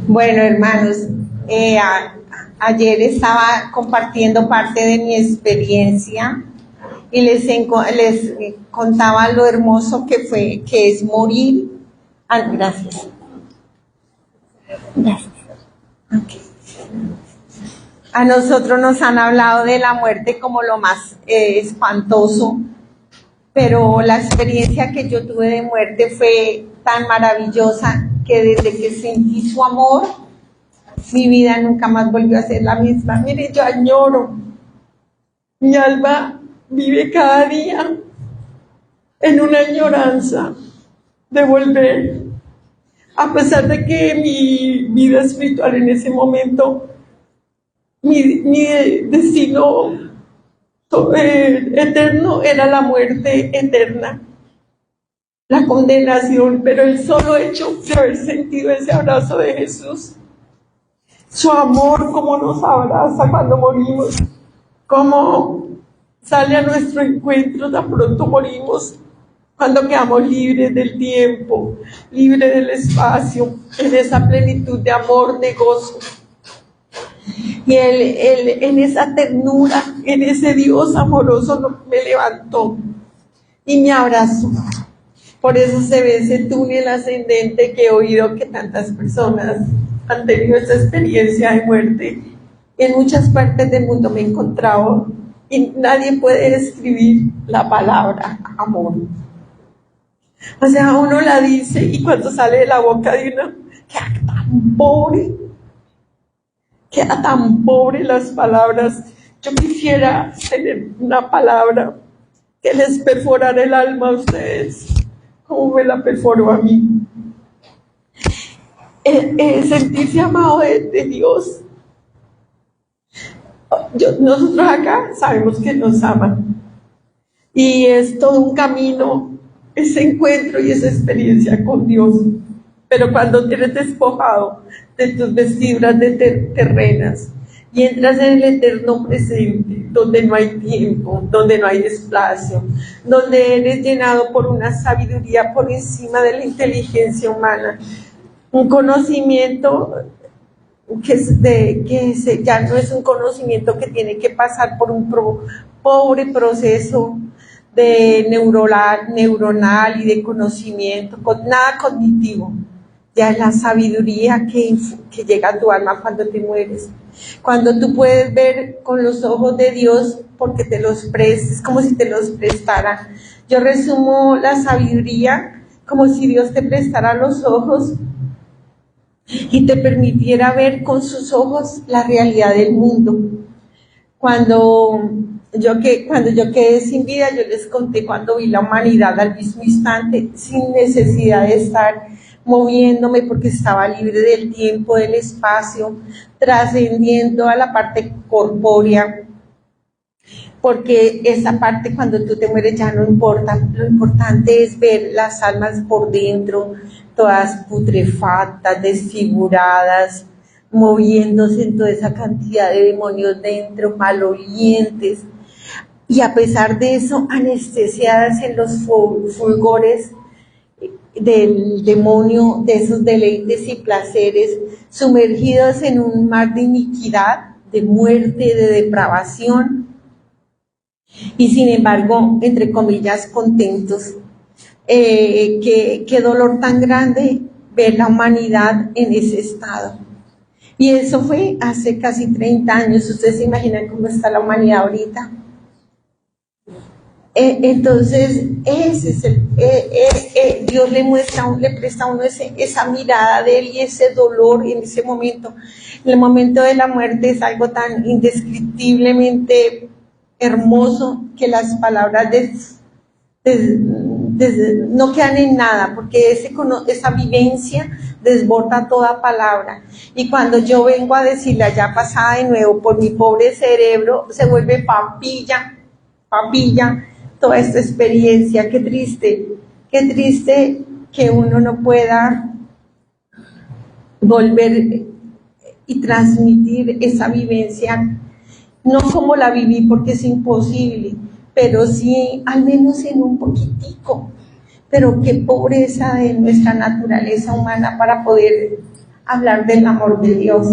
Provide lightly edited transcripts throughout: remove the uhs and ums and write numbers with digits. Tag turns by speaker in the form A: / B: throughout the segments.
A: Bueno, hermanos, ayer estaba compartiendo parte de mi experiencia y les contaba lo hermoso que es morir. Gracias. Gracias. Okay. A nosotros nos han hablado de la muerte como lo más espantoso, pero la experiencia que yo tuve de muerte fue tan maravillosa que desde que sentí su amor, mi vida nunca más volvió a ser la misma. Mire, yo añoro, mi alma vive cada día en una añoranza de volver, a pesar de que mi vida espiritual en ese momento, mi destino eterno era la muerte eterna, la condenación, pero el solo hecho de haber sentido ese abrazo de Jesús, su amor, cómo nos abraza cuando morimos, cómo sale a nuestro encuentro tan pronto morimos, cuando quedamos libres del tiempo, libres del espacio, en esa plenitud de amor, de gozo. Y él en esa ternura, en ese Dios amoroso me levantó y me abrazó. Por eso se ve ese túnel ascendente que he oído que tantas personas han tenido esa experiencia de muerte. En muchas partes del mundo me he encontrado y nadie puede describir la palabra amor. O sea, uno la dice y cuando sale de la boca de uno, queda tan pobre las palabras. Yo quisiera tener una palabra que les perforara el alma a ustedes, como me la perforó a mí. Sentirse amado de Dios. Nosotros acá sabemos que nos aman. Y es todo un camino, ese encuentro y esa experiencia con Dios. Pero cuando eres despojado de tus vestiduras terrenas y entras en el eterno presente, donde no hay tiempo, donde no hay espacio, donde eres llenado por una sabiduría por encima de la inteligencia humana, un conocimiento ya no es un conocimiento que tiene que pasar por un pobre proceso de neuronal y de conocimiento, nada cognitivo. Ya es la sabiduría que llega a tu alma cuando te mueres. Cuando tú puedes ver con los ojos de Dios, porque te los prestes, como si te los prestara. Yo resumo la sabiduría como si Dios te prestara los ojos y te permitiera ver con sus ojos la realidad del mundo. Cuando yo quedé sin vida, yo les conté cuando vi la humanidad al mismo instante, sin necesidad de estar moviéndome, porque estaba libre del tiempo, del espacio, trascendiendo a la parte corpórea, porque esa parte cuando tú te mueres ya no importa, lo importante es ver las almas por dentro, todas putrefactas, desfiguradas, moviéndose en toda esa cantidad de demonios dentro, malolientes, y a pesar de eso, anestesiadas en los fulgores del demonio, de esos deleites y placeres, sumergidos en un mar de iniquidad, de muerte, de depravación, y sin embargo, entre comillas, contentos. Qué dolor tan grande ver la humanidad en ese estado. Y eso fue hace casi 30 años. ¿Ustedes se imaginan cómo está la humanidad ahorita? Entonces, ese es Dios le presta a uno esa mirada de él y ese dolor en ese momento. En el momento de la muerte es algo tan indescriptiblemente hermoso que las palabras no quedan en nada, porque esa vivencia desborda toda palabra. Y cuando yo vengo a decirla ya pasada de nuevo por mi pobre cerebro, se vuelve papilla toda esta experiencia. Qué triste que uno no pueda volver y transmitir esa vivencia, no como la viví porque es imposible, pero sí al menos en un poquitico, pero qué pobreza de nuestra naturaleza humana para poder hablar del amor de Dios.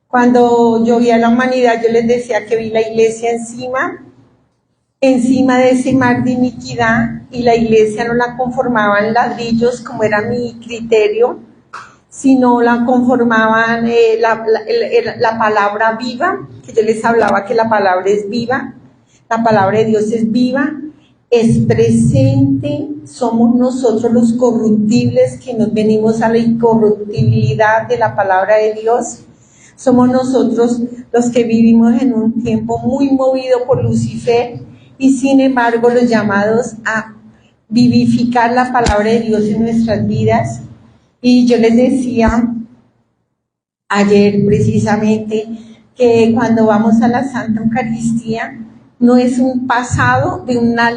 A: Cuando yo vi a la humanidad, yo les decía que vi la iglesia encima de ese mar de iniquidad, y la iglesia no la conformaban ladrillos como era mi criterio, sino la conformaban la palabra viva, que yo les hablaba que la palabra es viva, la palabra de Dios es viva, es presente, somos nosotros los corruptibles que nos venimos a la incorruptibilidad de la palabra de Dios. Somos nosotros los que vivimos en un tiempo muy movido por Lucifer, y sin embargo los llamados a vivificar la palabra de Dios en nuestras vidas. Y yo les decía ayer precisamente que cuando vamos a la Santa Eucaristía no es un pasado de una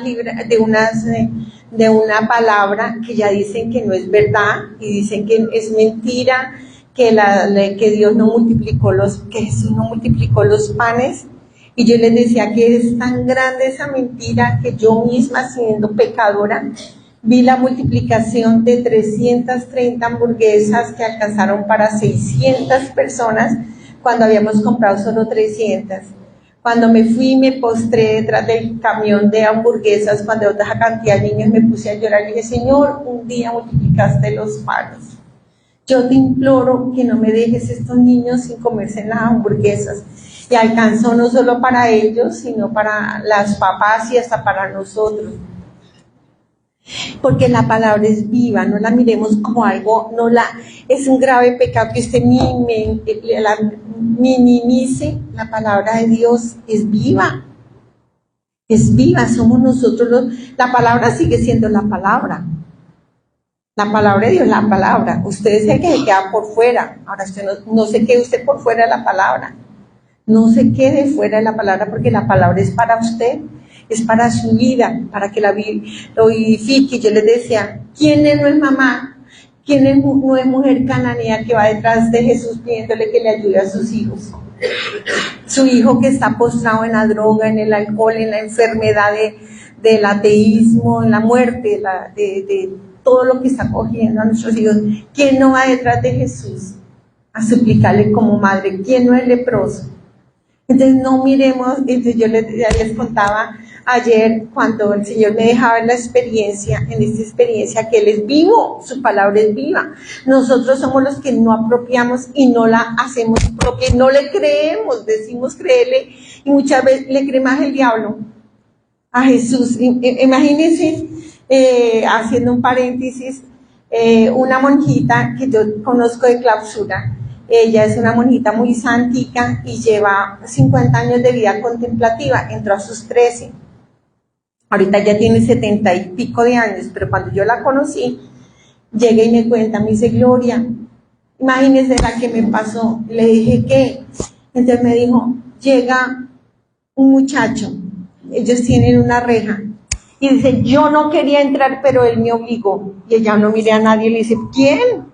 A: palabra que ya dicen que no es verdad y dicen que es mentira, que Dios no multiplicó que Jesús no multiplicó los panes. Y yo les decía que es tan grande esa mentira que yo misma, siendo pecadora, vi la multiplicación de 330 hamburguesas que alcanzaron para 600 personas cuando habíamos comprado solo 300. Cuando me fui y me postré detrás del camión de hamburguesas, cuando otra cantidad de niños, me puse a llorar y dije: Señor, un día multiplicaste los panes. Yo te imploro que no me dejes estos niños sin comerse las hamburguesas. Y alcanzó no solo para ellos, sino para las papás y hasta para nosotros. Porque la palabra es viva, no la miremos como algo, es un grave pecado que usted minimice. La palabra de Dios es viva, somos nosotros la palabra sigue siendo la palabra de Dios, la palabra. Usted es el que se queda por fuera. Ahora usted no se quede usted por fuera de la palabra, no se quede fuera de la palabra, porque la palabra es para usted, es para su vida, para que lo vivifique. Yo les decía, ¿quién no es mamá? ¿Quién no es mujer cananea que va detrás de Jesús pidiéndole que le ayude a sus hijos? Su hijo que está postrado en la droga, en el alcohol, en la enfermedad del ateísmo, en la muerte, de todo lo que está cogiendo a nuestros hijos. ¿Quién no va detrás de Jesús a suplicarle como madre? ¿Quién no es leproso? Entonces no miremos. Entonces yo les contaba ayer, cuando el Señor me dejaba en esta experiencia que Él es vivo, su palabra es viva. Nosotros somos los que no apropiamos y no la hacemos propia, no le creemos, decimos creerle, y muchas veces le cree más el diablo a Jesús. Imagínense, haciendo un paréntesis, una monjita que yo conozco de clausura. Ella es una monjita muy santica y lleva 50 años de vida contemplativa, entró a sus 13. Ahorita ya tiene 70 y pico de años, pero cuando yo la conocí, llega y me cuenta, me dice: Gloria, imagínese la que me pasó. Le dije: ¿qué? Entonces me dijo: llega un muchacho, ellos tienen una reja, y dice: yo no quería entrar, pero él me obligó. Y ella no mira a nadie y le dice: ¿quién?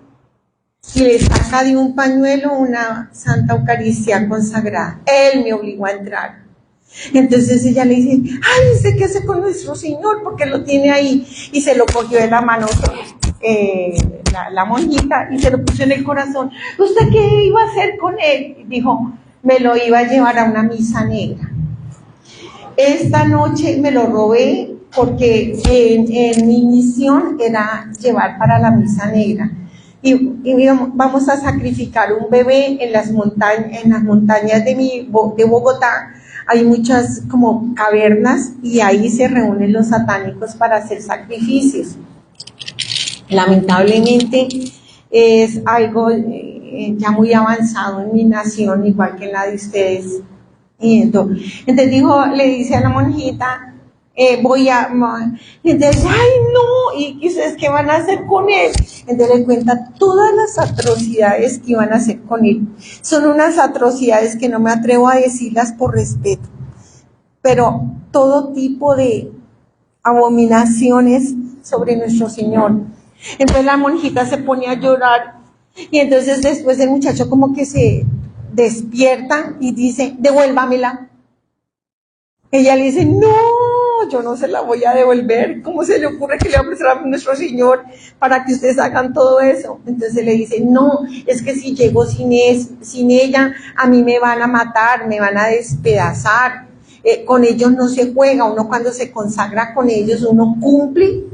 A: Y le saca de un pañuelo una Santa Eucaristía consagrada. Él me obligó a entrar. Entonces ella le dice: ay, ¿usted qué hace con nuestro Señor? Porque lo tiene ahí. Y se lo cogió de la mano la monjita y se lo puso en el corazón. ¿Usted qué iba a hacer con él? Y dijo: me lo iba a llevar a una misa negra. Esta noche me lo robé porque en mi misión era llevar para la misa negra. Y vamos a sacrificar un bebé en las montañas de Bogotá. Hay muchas como cavernas y ahí se reúnen los satánicos para hacer sacrificios. Lamentablemente es algo ya muy avanzado en mi nación, igual que en la de ustedes. Entonces le dice a la monjita: entonces, ay no, ¿y ustedes qué van a hacer con él? Entonces le cuenta todas las atrocidades que iban a hacer con él. Son unas atrocidades que no me atrevo a decirlas por respeto, pero todo tipo de abominaciones sobre nuestro Señor. Entonces la monjita se pone a llorar, y entonces después el muchacho como que se despierta y dice: devuélvamela. Ella le dice: no, yo no se la voy a devolver. ¿Cómo se le ocurre que le va a prestar a nuestro Señor para que ustedes hagan todo eso? Entonces le dice, no, es que si llego sin ella, a mí me van a matar, me van a despedazar. Con ellos no se juega, uno cuando se consagra con ellos, uno cumple,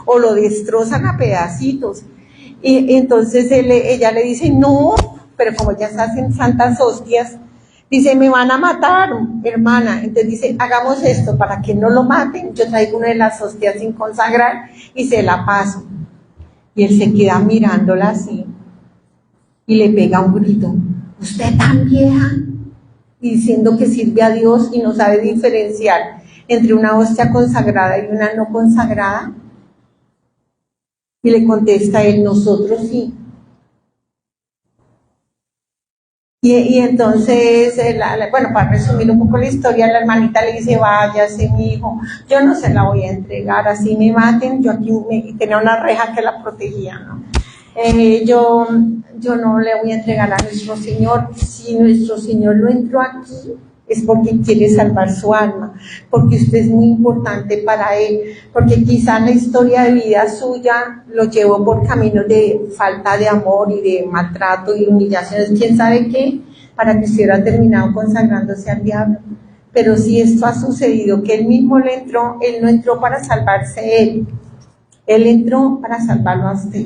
A: o lo destrozan a pedacitos. Y entonces ella le dice, no, pero como ya se hacen santas hostias, dice, me van a matar, hermana. Entonces dice, hagamos esto, para que no lo maten, yo traigo una de las hostias sin consagrar y se la paso. Y él se queda mirándola así y le pega un grito, ¿usted tan vieja? Y diciendo que sirve a Dios y no sabe diferenciar entre una hostia consagrada y una no consagrada. Y le contesta él, nosotros sí. Y entonces, bueno, para resumir un poco la historia, la hermanita le dice, váyase, mi hijo, yo no se la voy a entregar, así me maten, yo aquí tenía una reja que la protegía, ¿no? Yo no le voy a entregar a nuestro Señor. Si nuestro Señor lo entró aquí, es porque quiere salvar su alma, porque usted es muy importante para Él, porque quizá la historia de vida suya lo llevó por caminos de falta de amor y de maltrato y humillaciones, quién sabe qué, para que usted hubiera terminado consagrándose al diablo. Pero si esto ha sucedido, que Él mismo le entró, Él no entró para salvarse Él entró para salvarlo a usted.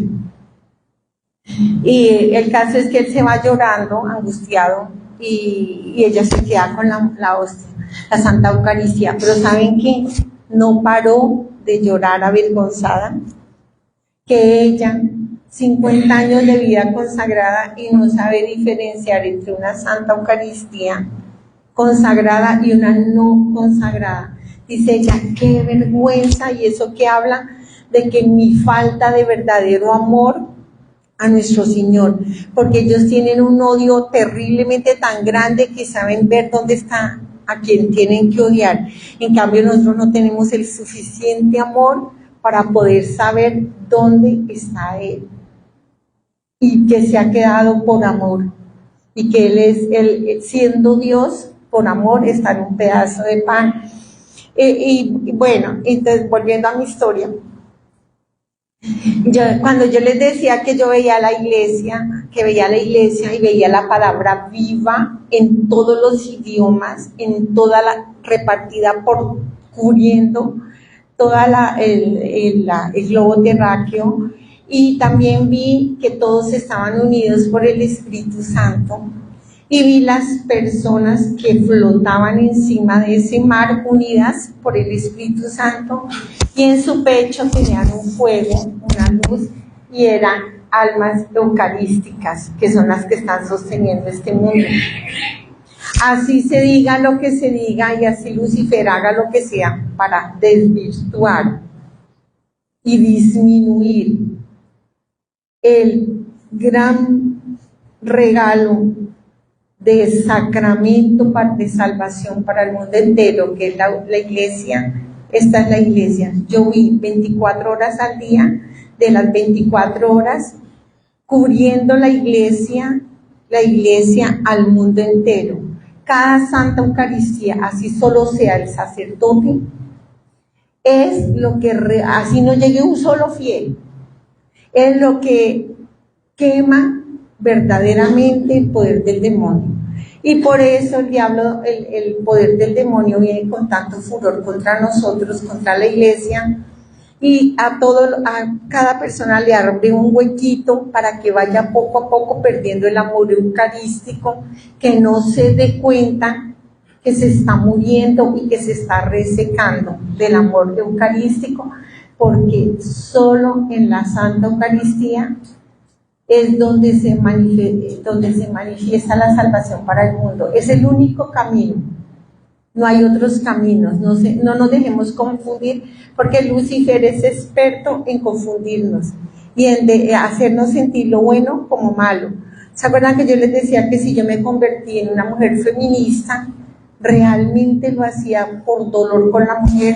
A: Y el caso es que él se va llorando, angustiado, y ella se queda con la hostia, la Santa Eucaristía. Pero ¿saben qué? No paró de llorar avergonzada, que ella, 50 años de vida consagrada y no sabe diferenciar entre una Santa Eucaristía consagrada y una no consagrada. Dice ella, qué vergüenza, y eso que habla de que mi falta de verdadero amor a nuestro Señor, porque ellos tienen un odio terriblemente tan grande que saben ver dónde está a quien tienen que odiar. En cambio, nosotros no tenemos el suficiente amor para poder saber dónde está Él, y que se ha quedado por amor, y que Él siendo Dios, por amor, está en un pedazo de pan. Y bueno, entonces volviendo a mi historia, cuando yo les decía que yo veía la iglesia, y veía la palabra viva en todos los idiomas, en toda la repartida por cubriendo toda el globo terráqueo, y también vi que todos estaban unidos por el Espíritu Santo, y vi las personas que flotaban encima de ese mar unidas por el Espíritu Santo, y en su pecho tenían un fuego, una luz, y eran almas eucarísticas, que son las que están sosteniendo este mundo. Así se diga lo que se diga, y así Lucifer haga lo que sea para desvirtuar y disminuir el gran regalo de sacramento de salvación para el mundo entero, que es la iglesia. Esta es la iglesia. Yo vi 24 horas al día, de las 24 horas, cubriendo la iglesia al mundo entero. Cada Santa Eucaristía, así solo sea el sacerdote, es lo que, así no llegue un solo fiel, es lo que quema verdaderamente el poder del demonio. Y por eso el diablo, el poder del demonio viene con tanto furor contra nosotros, contra la iglesia, y a cada persona le abre un huequito para que vaya poco a poco perdiendo el amor eucarístico, que no se dé cuenta que se está muriendo y que se está resecando del amor eucarístico, porque solo en la Santa Eucaristía es donde se manifiesta la salvación para el mundo. Es el único camino, no hay otros caminos. No nos dejemos confundir, porque Lucifer es experto en confundirnos y en hacernos sentir lo bueno como malo. ¿Se acuerdan que yo les decía que si yo me convertí en una mujer feminista, realmente lo hacía por dolor con la mujer,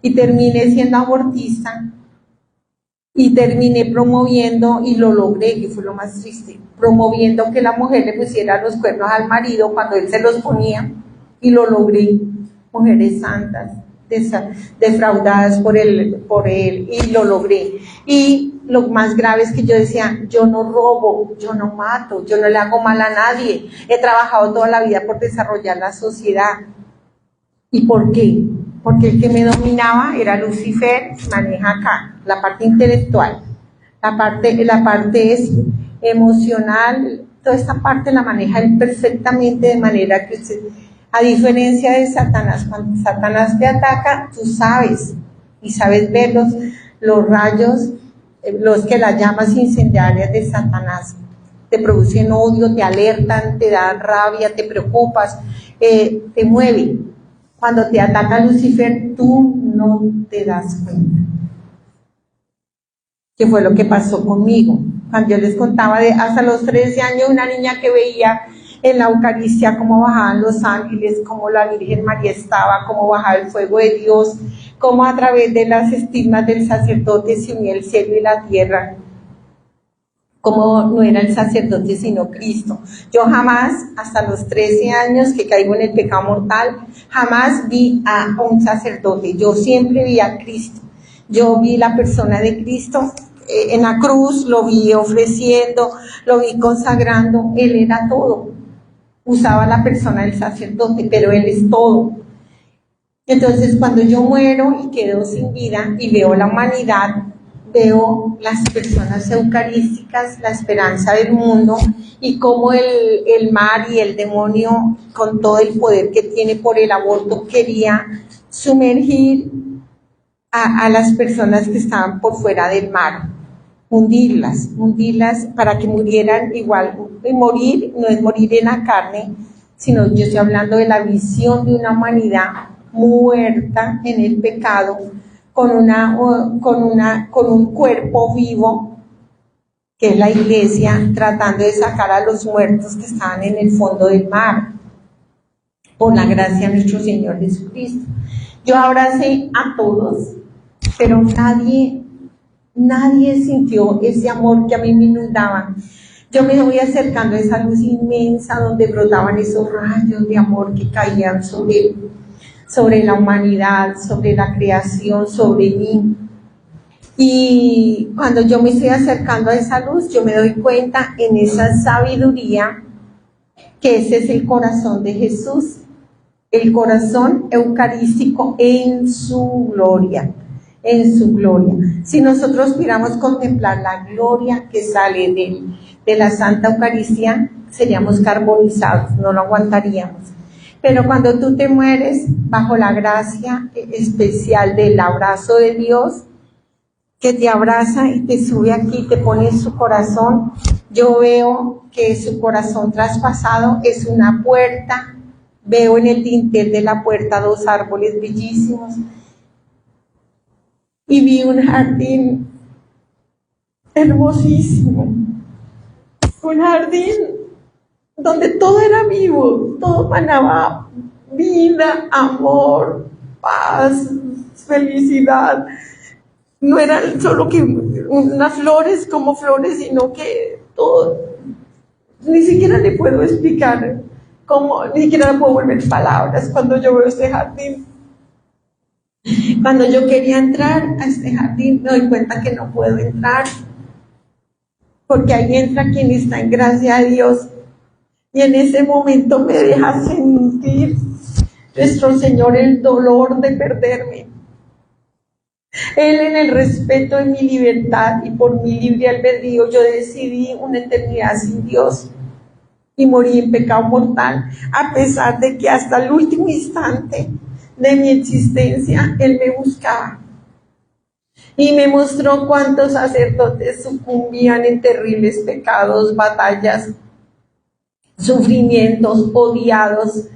A: y terminé siendo abortista? Y terminé promoviendo, y lo logré, que fue lo más triste, promoviendo que la mujer le pusiera los cuernos al marido cuando él se los ponía, y lo logré. mujeres santas, defraudadas por él, y lo logré. Y lo más grave es que yo decía, yo no robo, yo no mato, yo no le hago mal a nadie, he trabajado toda la vida por desarrollar la sociedad. ¿Y por qué? Porque el que me dominaba era Lucifer, maneja acá, la parte intelectual, la parte es emocional, toda esta parte la maneja él perfectamente, de manera que usted, a diferencia de Satanás, cuando Satanás te ataca, tú sabes, y sabes ver los rayos, los que las llamas incendiarias de Satanás, te producen odio, te alertan, te dan rabia, te preocupas, te mueven. Cuando te ataca Lucifer, tú no te das cuenta. ¿Qué fue lo que pasó conmigo? Cuando yo les contaba de hasta los 13 años, una niña que veía en la Eucaristía cómo bajaban los ángeles, cómo la Virgen María estaba, cómo bajaba el fuego de Dios, cómo a través de las estigmas del sacerdote se unía el cielo y la tierra, cómo no era el sacerdote sino Cristo. Yo jamás, hasta los 13 años que caigo en el pecado mortal, jamás vi a un sacerdote, yo siempre vi a Cristo. Yo vi la persona de Cristo en la cruz, lo vi ofreciendo, lo vi consagrando, Él era todo. Usaba la persona del sacerdote, pero Él es todo. Entonces, cuando yo muero y quedo sin vida y veo la humanidad, veo las personas eucarísticas, la esperanza del mundo, y cómo el mar y el demonio, con todo el poder que tiene por el aborto, quería sumergir a las personas que estaban por fuera del mar, hundirlas para que murieran igual. Y morir no es morir en la carne, sino yo estoy hablando de la visión de una humanidad muerta en el pecado, con un cuerpo vivo, que es la iglesia, tratando de sacar a los muertos que estaban en el fondo del mar, por la gracia de nuestro Señor Jesucristo. Yo abracé a todos, pero nadie sintió ese amor que a mí me inundaba. Yo me voy acercando a esa luz inmensa donde brotaban esos rayos de amor que caían sobre la humanidad, sobre la creación, sobre mí. Y cuando yo me estoy acercando a esa luz, yo me doy cuenta en esa sabiduría que ese es el corazón de Jesús, el corazón eucarístico en su gloria, en su gloria. Si nosotros pudiéramos contemplar la gloria que sale de la Santa Eucaristía, seríamos carbonizados, no lo aguantaríamos. Pero cuando tú te mueres bajo la gracia especial del abrazo de Dios, que te abraza y te sube aquí, te pone en su corazón, yo veo que su corazón traspasado es una puerta, veo en el dintel de la puerta 2 árboles bellísimos, y vi un jardín hermosísimo, un jardín donde todo era vivo, todo manaba vida, amor, paz, felicidad. No eran solo que unas flores como flores, sino que todo, ni siquiera le puedo explicar cómo, ni siquiera le puedo volver palabras cuando yo veo este jardín. Cuando yo quería entrar a este jardín, me doy cuenta que no puedo entrar, porque ahí entra quien está en gracia de Dios, y en ese momento me deja sentir nuestro Señor el dolor de perderme. Él, en el respeto de mi libertad y por mi libre albedrío, yo decidí una eternidad sin Dios y morí en pecado mortal, a pesar de que hasta el último instante de mi existencia Él me buscaba. Y me mostró cuántos sacerdotes sucumbían en terribles pecados, batallas, sufrimientos, odiados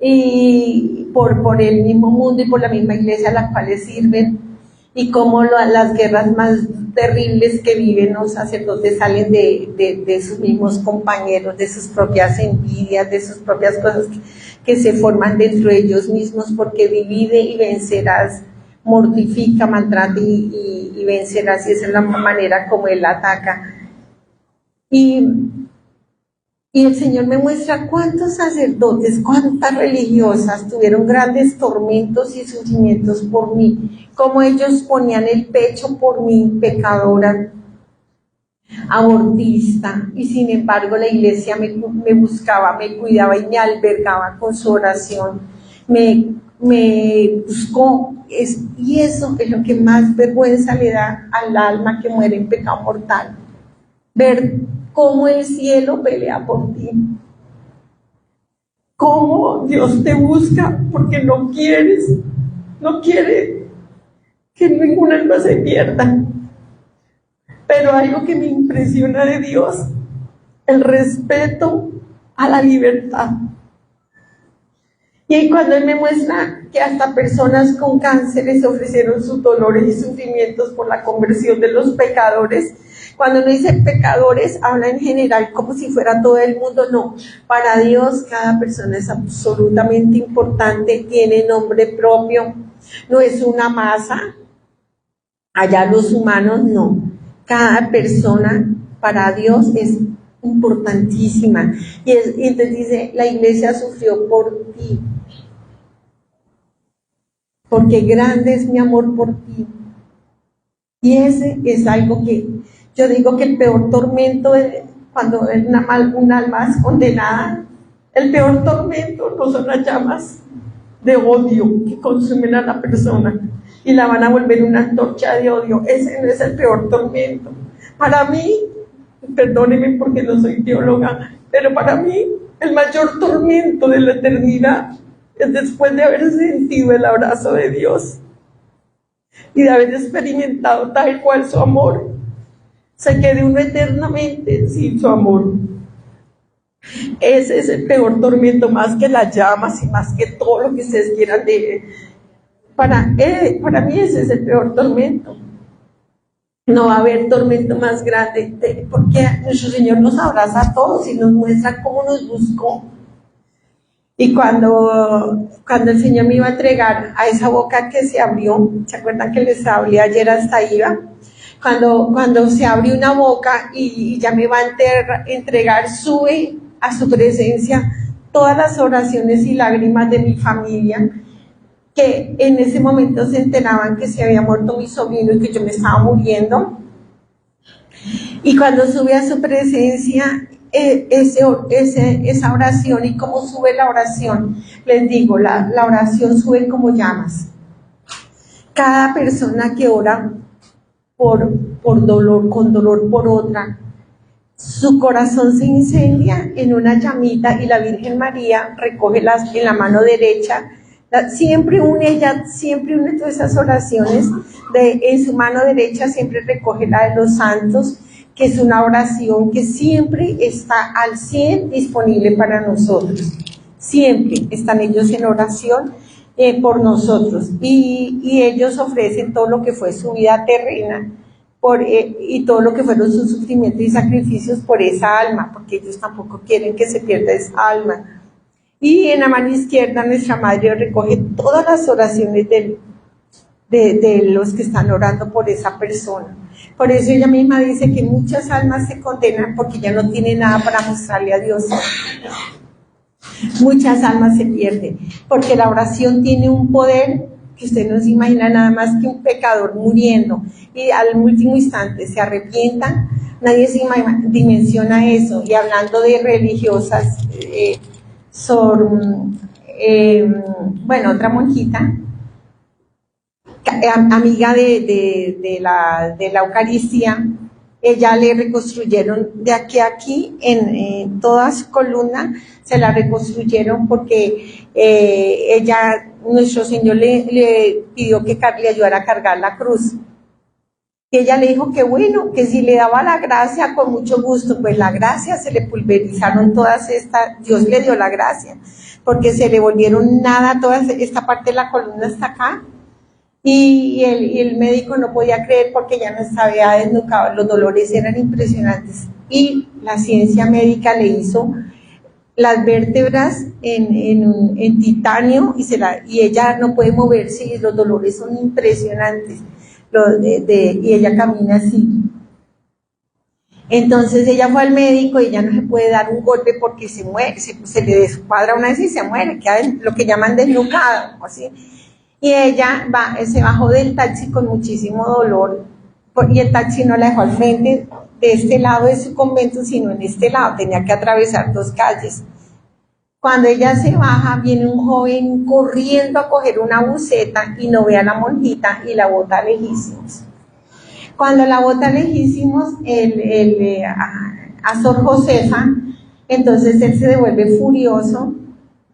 A: y por el mismo mundo y por la misma iglesia a la cual les sirven, y cómo las guerras más terribles que viven los sacerdotes salen de sus mismos compañeros, de sus propias envidias, de sus propias cosas que se forman dentro de ellos mismos, porque divide y vencerás, mortifica, maltrata y vencerás, y esa es la manera como él ataca. Y Y el Señor me muestra cuántos sacerdotes, cuántas religiosas tuvieron grandes tormentos y sufrimientos por mí, cómo ellos ponían el pecho por mí, pecadora, abortista, y sin embargo la iglesia me buscaba, me cuidaba y me albergaba con su oración, me buscó, y eso es lo que más vergüenza le da al alma que muere en pecado mortal, ver cómo el cielo pelea por ti, cómo Dios te busca porque no quiere que ningún alma se pierda. Pero algo que me impresiona de Dios, el respeto a la libertad. Y cuando Él me muestra que hasta personas con cánceres ofrecieron sus dolores y sufrimientos por la conversión de los pecadores, cuando uno dice pecadores, habla en general como si fuera todo el mundo. No, para Dios cada persona es absolutamente importante, tiene nombre propio, no es una masa. Allá los humanos no. Cada persona para Dios es importantísima. Y entonces dice, la iglesia sufrió por ti, porque grande es mi amor por ti. Y ese es algo que yo digo que el peor tormento es cuando un alma es condenada. El peor tormento no son las llamas de odio que consumen a la persona y la van a volver una antorcha de odio. Ese no es el peor tormento. Para mí, perdónenme porque no soy teóloga, pero para mí el mayor tormento de la eternidad es después de haber sentido el abrazo de Dios y de haber experimentado tal cual su amor, se quede uno eternamente sin su amor. Ese es el peor tormento, más que las llamas y más que todo lo que ustedes quieran de... Para mí ese es el peor tormento. No va a haber tormento más grande, porque nuestro Señor nos abraza a todos y nos muestra cómo nos buscó. Y cuando el Señor me iba a entregar a esa boca que se abrió, ¿se acuerdan que les hablé ayer hasta iba? Cuando se abrió una boca y ya me va a entregar, sube a su presencia todas las oraciones y lágrimas de mi familia, que en ese momento se enteraban que se había muerto mi sobrino y que yo me estaba muriendo. Y cuando sube a su presencia, esa oración, y cómo sube la oración, les digo, la oración sube como llamas. Cada persona que ora por dolor, con dolor por otra, su corazón se incendia en una llamita y la Virgen María recoge en la mano derecha. Siempre une todas esas oraciones, en su mano derecha siempre recoge la de los santos, que es una oración que siempre está al 100 disponible para nosotros. Siempre están ellos en oración por nosotros, y ellos ofrecen todo lo que fue su vida terrena y todo lo que fueron sus sufrimientos y sacrificios por esa alma, porque ellos tampoco quieren que se pierda esa alma. Y en la mano izquierda nuestra Madre recoge todas las oraciones de los que están orando por esa persona. Por eso ella misma dice que muchas almas se condenan porque ya no tienen nada para mostrarle a Dios. Muchas almas se pierden, porque la oración tiene un poder que usted no se imagina, nada más que un pecador muriendo y al último instante se arrepienta. Nadie se dimensiona eso. Y hablando de religiosas, otra monjita, amiga de la Eucaristía, ella le reconstruyeron de aquí a aquí, en toda su columna, se la reconstruyeron porque nuestro Señor le pidió que le ayudara a cargar la cruz. Y ella le dijo que bueno, que si le daba la gracia, con mucho gusto. Pues la gracia se le pulverizaron todas estas, Dios le dio la gracia, porque se le volvieron nada, toda esta parte de la columna hasta acá. Y el médico no podía creer porque ya no estaba desnucado, los dolores eran impresionantes. Y la ciencia médica le hizo las vértebras en titanio y ella no puede moverse y los dolores son impresionantes. Y ella camina así. Entonces ella fue al médico y ella no se puede dar un golpe porque se muere, se le descuadra una vez y se muere, queda lo que llaman desnucada, así. Y ella se bajó del taxi con muchísimo dolor, y el taxi no la dejó al frente de este lado de su convento, sino en este lado, tenía que atravesar 2 calles. Cuando ella se baja, viene un joven corriendo a coger una buceta y no ve a la monjita y la bota lejísimos. Cuando la bota lejísimos, a Sor Josefa, entonces él se devuelve furioso,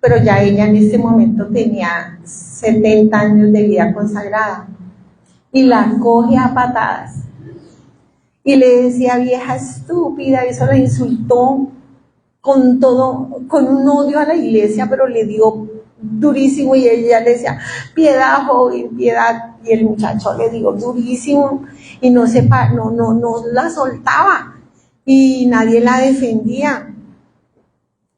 A: pero ya ella en ese momento tenía 70 años de vida consagrada, y la coge a patadas, y le decía, vieja estúpida, eso la insultó con todo, con un odio a la iglesia, pero le dio durísimo, y ella le decía, piedad, joven, piedad, y el muchacho le dio durísimo, y no la soltaba, y nadie la defendía.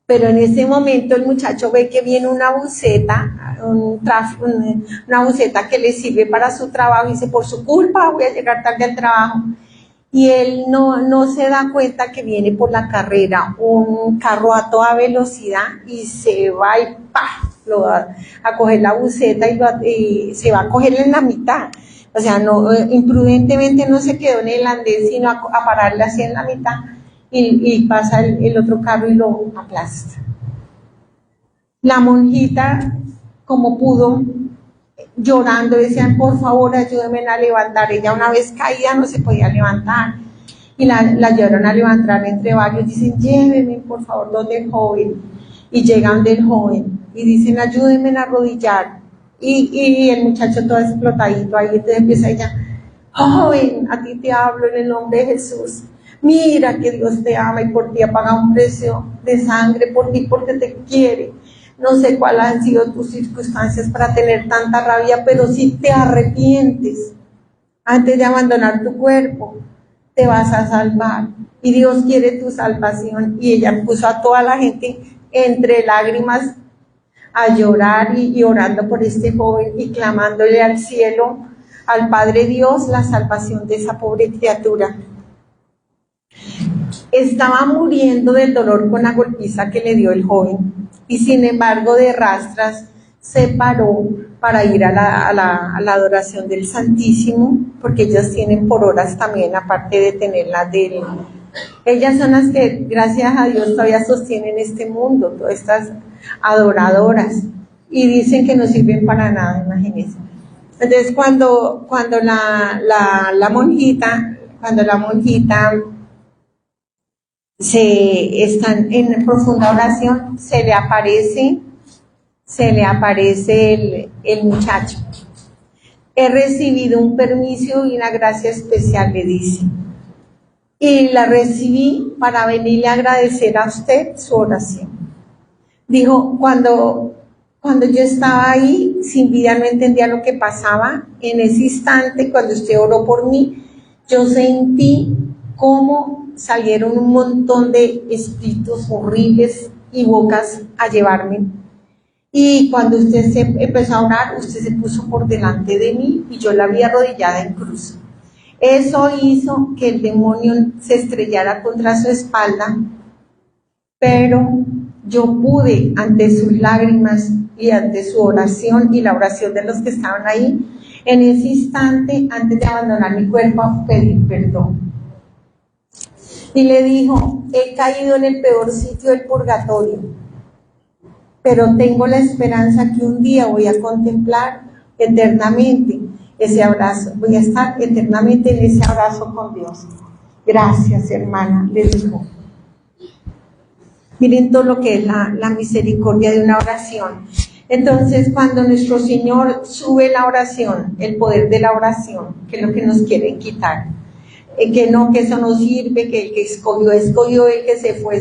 A: Pero en ese momento el muchacho ve que viene una buceta, una buceta que le sirve para su trabajo, y dice, por su culpa voy a llegar tarde al trabajo. Y él no se da cuenta que viene por la carrera un carro a toda velocidad, y se va y ¡pah! Lo va a coger la buceta y se va a coger en la mitad. O sea, imprudentemente no se quedó en el andén, sino a pararle así en la mitad, y pasa el otro carro y lo aplasta. La monjita, como pudo, llorando, decían, por favor, ayúdenme a levantar. Ella una vez caída no se podía levantar, y la llevaron a levantar entre varios. Dicen, llévenme, por favor, donde el joven. Y llegan del joven, y dicen, ayúdenme a arrodillar. Y el muchacho todo explotadito ahí, entonces empieza ella, joven, a ti te hablo en el nombre de Jesús. Mira que Dios te ama y por ti ha pagado un precio de sangre por ti, porque te quiere. No sé cuáles han sido tus circunstancias para tener tanta rabia, pero si te arrepientes antes de abandonar tu cuerpo, te vas a salvar. Y Dios quiere tu salvación. Y ella puso a toda la gente entre lágrimas a llorar y orando por este joven y clamándole al cielo, al Padre Dios, la salvación de esa pobre criatura. Estaba muriendo del dolor con la golpiza que le dio el joven, y sin embargo de rastras se paró para ir a la adoración del Santísimo, porque ellas tienen por horas también, aparte de tenerlas de él. Ellas son las que, gracias a Dios, todavía sostienen este mundo, todas estas adoradoras, y dicen que no sirven para nada, imagínense. Entonces cuando la monjita están en profunda oración, se le aparece el muchacho. He recibido un permiso y una gracia especial, le dice, y la recibí para venirle a agradecer a usted su oración. Dijo, cuando yo estaba ahí sin vida, no entendía lo que pasaba. En ese instante, cuando usted oró por mí, yo sentí cómo salieron un montón de espíritus horribles y bocas a llevarme. Y cuando usted se empezó a orar, usted se puso por delante de mí y yo la vi arrodillada en cruz. Eso hizo que el demonio se estrellara contra su espalda, pero yo pude, ante sus lágrimas y ante su oración y la oración de los que estaban ahí, en ese instante, antes de abandonar mi cuerpo, pedir perdón. Y le dijo, he caído en el peor sitio del purgatorio, pero tengo la esperanza que un día voy a contemplar eternamente ese abrazo, voy a estar eternamente en ese abrazo con Dios. Gracias, hermana, le dijo. Miren todo lo que es la misericordia de una oración. Entonces, cuando nuestro Señor sube la oración, el poder de la oración, que es lo que nos quieren quitar, que eso no sirve, que el que escogió, el que se fue,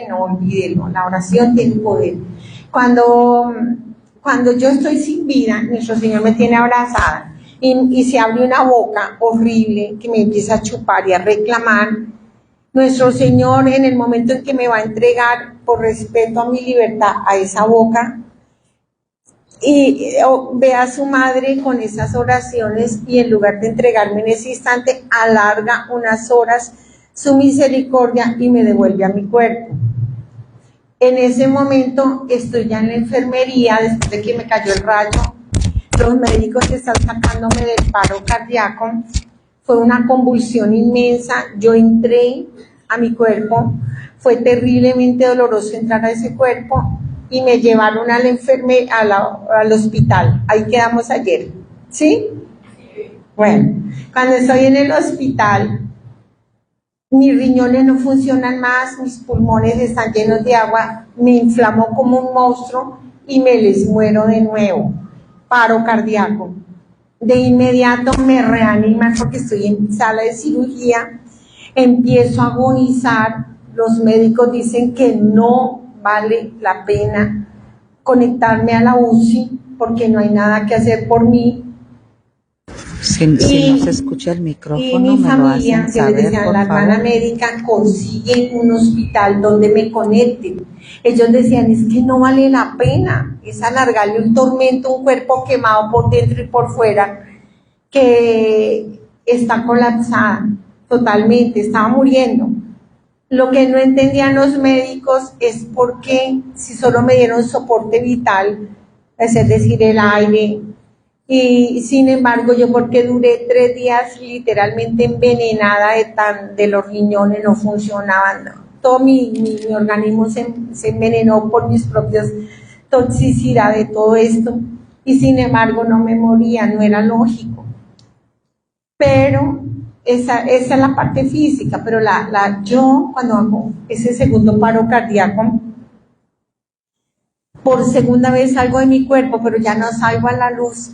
A: no, olvídelo, la oración tiene poder. Cuando yo estoy sin vida, nuestro Señor me tiene abrazada y se abre una boca horrible que me empieza a chupar y a reclamar. Nuestro Señor, en el momento en que me va a entregar, por respeto a mi libertad, a esa boca, y ve a su madre con esas oraciones, y en lugar de entregarme en ese instante, alarga unas horas su misericordia y me devuelve a mi cuerpo. En ese momento estoy ya en la enfermería, después de que me cayó el rayo, los médicos están sacándome del paro cardíaco, fue una convulsión inmensa, yo entré a mi cuerpo, fue terriblemente doloroso entrar a ese cuerpo y me llevaron a al hospital, ahí quedamos ayer, ¿sí? Bueno, cuando estoy en el hospital, mis riñones no funcionan más, mis pulmones están llenos de agua, me inflamó como un monstruo y me les muero de nuevo, paro cardíaco. De inmediato me reaniman porque estoy en sala de cirugía, empiezo a agonizar, los médicos dicen que no vale la pena conectarme a la UCI porque no hay nada que hacer por mí.
B: Si no se escucha el micrófono,
A: y mi familia, que les decían la hermana médica, consigue un hospital donde me conecten. Ellos decían, es que no vale la pena, es alargarle un tormento, un cuerpo quemado por dentro y por fuera, que está colapsada totalmente, estaba muriendo. Lo que no entendían los médicos es por qué, si solo me dieron soporte vital, es decir, el aire, y sin embargo yo porque duré 3 días literalmente envenenada de los riñones, no funcionaban, todo mi organismo se envenenó por mis propias toxicidad de todo esto, y sin embargo no me moría, no era lógico. Pero esa es la parte física, pero yo cuando hago ese segundo paro cardíaco, por segunda vez salgo de mi cuerpo, pero ya no salgo a la luz.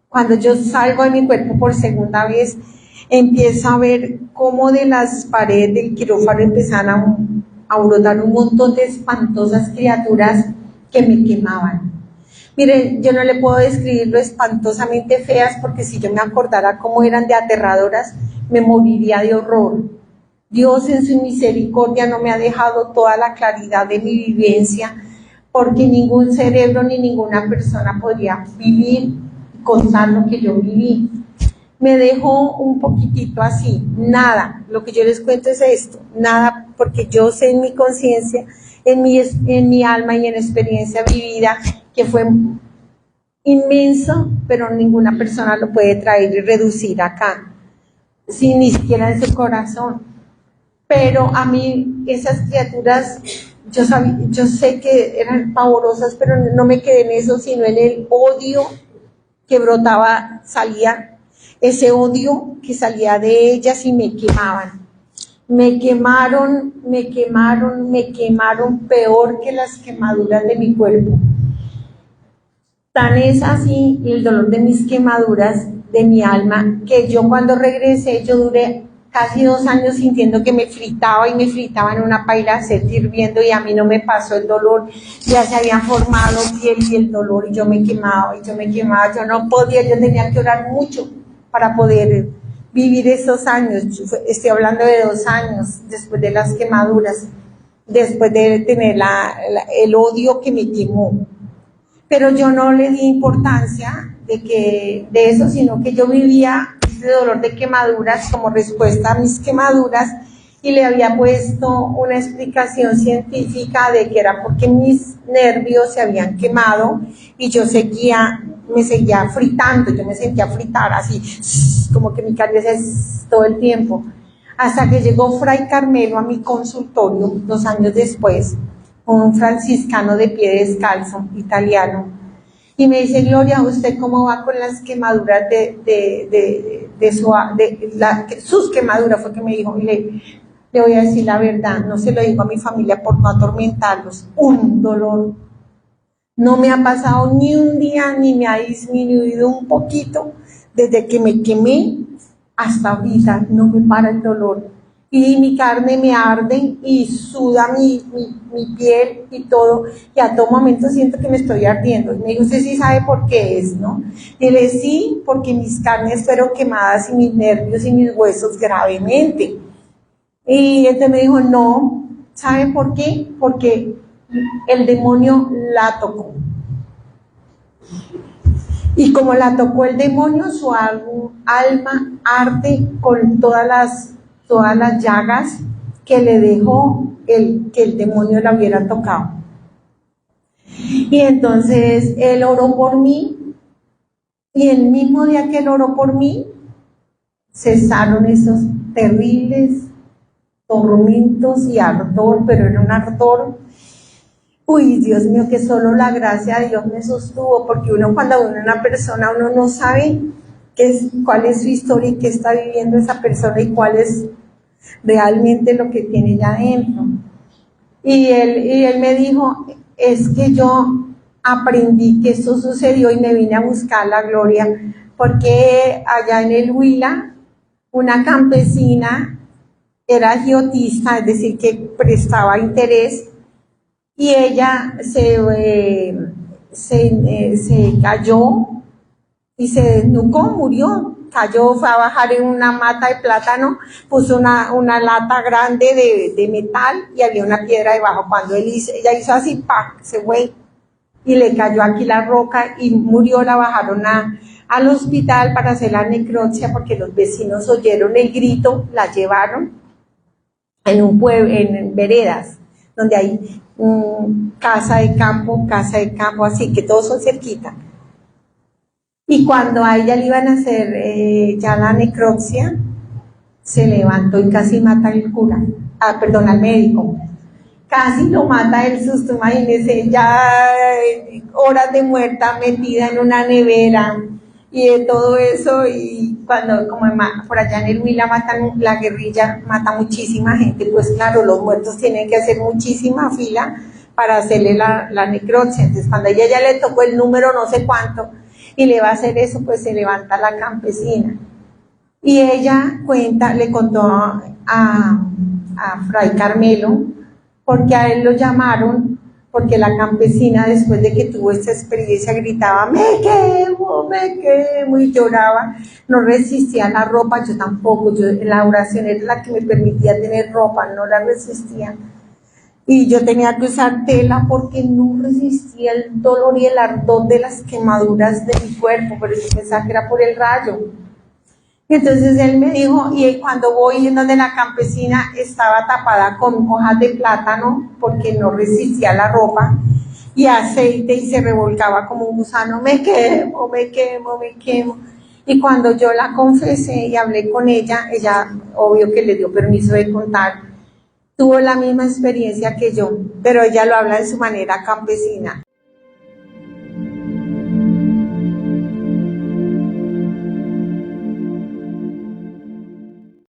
A: Cuando yo salgo de mi cuerpo por segunda vez, empiezo a ver cómo de las paredes del quirófano empezaban a brotar un montón de espantosas criaturas que me quemaban. Miren, yo no le puedo describir lo espantosamente feas, porque si yo me acordara cómo eran de aterradoras, me moriría de horror. Dios en su misericordia no me ha dejado toda la claridad de mi vivencia, porque ningún cerebro ni ninguna persona podría vivir y contar lo que yo viví. Me dejó un poquitito así, nada, lo que yo les cuento es esto, nada, porque yo sé en mi conciencia, en mi alma y en experiencia vivida, que fue inmenso, pero ninguna persona lo puede traer y reducir acá, sin ni siquiera en su corazón. Pero a mí esas criaturas, yo sé que eran pavorosas, pero no me quedé en eso, sino en el odio que brotaba, salía, ese odio que salía de ellas y me quemaban. Me quemaron peor que las quemaduras de mi cuerpo. Tan es así el dolor de mis quemaduras de mi alma, que yo cuando regresé, yo duré casi 2 años sintiendo que me fritaba y me fritaba en una paila de aceite hirviendo, y a mí no me pasó el dolor, ya se habían formado piel y el dolor, y yo me quemaba, yo no podía, yo tenía que orar mucho para poder vivir esos años. Estoy hablando de 2 años después de las quemaduras, después de tener el odio que me quemó. Pero yo no le di importancia de eso, sino que yo vivía ese dolor de quemaduras como respuesta a mis quemaduras, y le había puesto una explicación científica de que era porque mis nervios se habían quemado y yo me seguía fritando, yo me sentía fritar así, como que mi cabeza es todo el tiempo, hasta que llegó Fray Carmelo a mi consultorio 2 años después, un franciscano de pie descalzo, italiano, y me dice: Gloria, ¿usted cómo va con las quemaduras sus quemaduras? Fue que me dijo, y le voy a decir la verdad, no se lo digo a mi familia por no atormentarlos, un dolor, no me ha pasado ni un día, ni me ha disminuido un poquito, desde que me quemé hasta ahorita, no me para el dolor. Y mi carne me arde y suda mi piel y todo, y a todo momento siento que me estoy ardiendo. Y me dijo: usted sí sabe por qué es, ¿no? Y le dije: sí, porque mis carnes fueron quemadas y mis nervios y mis huesos gravemente. Y entonces me dijo: no, ¿sabe por qué? Porque el demonio la tocó. Y como la tocó el demonio, su alma arde con todas las todas las llagas que le dejó que el demonio la hubiera tocado. Y entonces él oró por mí, y el mismo día que él oró por mí, cesaron esos terribles tormentos y ardor, pero era un ardor. Uy, Dios mío, que solo la gracia de Dios me sostuvo, porque uno cuando uno es una persona, uno no sabe cuál es su historia y qué está viviendo esa persona y cuál es realmente lo que tiene ya adentro. Y él me dijo, es que yo aprendí que esto sucedió y me vine a buscar la gloria, porque allá en el Huila, una campesina era agiotista, es decir, que prestaba interés, y ella se cayó y se desnucó, murió, cayó, fue a bajar en una mata de plátano, puso una lata grande de metal y había una piedra debajo. Cuando ella hizo así, ¡pac!, se fue y le cayó aquí la roca y murió. La bajaron al hospital para hacer la necropsia porque los vecinos oyeron el grito, la llevaron en un pueblo, en veredas, donde hay casa de campo, así que todos son cerquita. Y cuando a ella le iban a hacer ya la necropsia, se levantó y casi mata al cura, al médico. Casi lo mata el susto, imagínense, ya horas de muerta metida en una nevera y de todo eso. Y cuando, como por allá en el Huila la guerrilla mata muchísima gente, pues claro, los muertos tienen que hacer muchísima fila para hacerle la necropsia. Entonces cuando a ella ya le tocó el número no sé cuánto y le va a hacer eso, pues se levanta la campesina. Y ella le contó a Fray Carmelo, porque a él lo llamaron, porque la campesina, después de que tuvo esta experiencia, gritaba, me quemo, y lloraba, no resistía la ropa, yo tampoco, la oración era la que me permitía tener ropa, no la resistía. Y yo tenía que usar tela porque no resistía el dolor y el ardor de las quemaduras de mi cuerpo, pero yo pensaba que era por el rayo. Entonces él me dijo, y cuando voy en donde la campesina estaba tapada con hojas de plátano porque no resistía la ropa, y aceite, y se revolcaba como un gusano, me quemo. Y cuando yo la confesé y hablé con ella, obvio que le dio permiso de contar, tuvo la misma experiencia que yo, pero ella lo habla de su manera campesina.